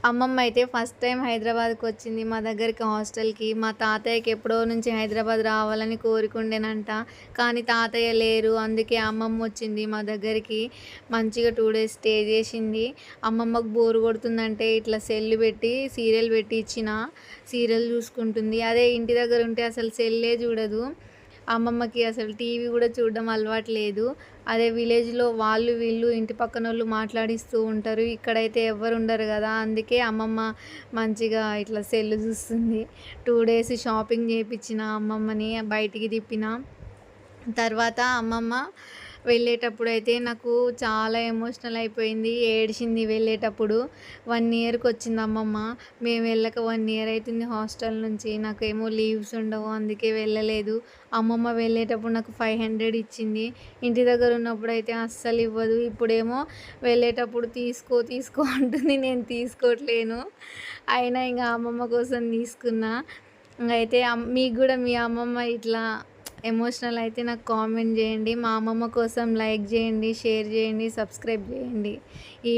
అమ్మమ్మ అయితే first time హైదరాబాద్‌కొచ్చింది మా దగ్గరికి హాస్టల్‌కి. మా తాతయ్యకి ఎప్పుడో నుంచి హైదరాబాద్ రావాలని కోరికుండేనంట. కానీ తాతయ్య లేరు. అందుకే అమ్మమ్మొచ్చింది మా దగ్గరికి. మంచిగా 2 డేస్ స్టే జేసింది. అమ్మమ్మకు బోర్ కొడుతుందంటే ఇట్లా సెల్లు పెట్టి, సీరియల్ పెట్టి ఇచ్చినా, సీరియల్ చూసుకుంటుంది. అదే ఇంటి దగ్గరుంటే అసలు సెల్లే చూడదు. అమ్మమ్మకి అసలు టీవీ గూడా చూడడం అలవాటు లేదు. అదే విలేజ్‌లో వాళ్ళు, వీళ్ళు ఇంటి పక్కనోళ్ళు మాట్లాడిస్తూ ఉంటారు. ఇక్కడైతే ఎవ్వరుండరు గదా! అందుకే అమ్మమ్మ మంచిగా ఇట్లా సెల్లు జూస్తుంది. 2 డేస్ షాపింగ్ జేపిచ్చిన అమ్మమ్మని, బయటికి తిప్పిన. తర్వాత అమ్మమ్మ వెళ్ళేటప్పుడైతే నాకు చాలా ఎమోషనల్ అయిపోయింది. ఏడిచింది వెళ్ళేటప్పుడు. 1 ఇయర్‌కొచ్చింది అమ్మమ్మ. మేము వెళ్ళక 1 ఇయర్ అయితుంది హాస్టల్ నుంచి. నాకేమో లీవ్స్ ఉండవు. అందుకే వెళ్ళలేదు. అమ్మమ్మ వెళ్ళేటప్పుడు నాకు 500 ఇచ్చింది. ఇంటి దగ్గర ఉన్నప్పుడైతే అస్సలు ఇవ్వదు. ఇప్పుడేమో వెళ్ళేటప్పుడు తీసుకో, తీసుకో అంటుంది. నేను తీసుకోవట్లేను. అయినా ఇంక అమ్మమ్మ కోసం తీసుకున్నా. అయితే మీకు గూడా మీ అమ్మమ్మ ఇట్లా ఎమోషనల్ అయితే నాకు కామెంట్ జేయండి. మా అమ్మమ్మ కోసం లైక్ జేయండి, షేర్ జేయండి, సబ్స్క్రైబ్ జేయండి. ఈ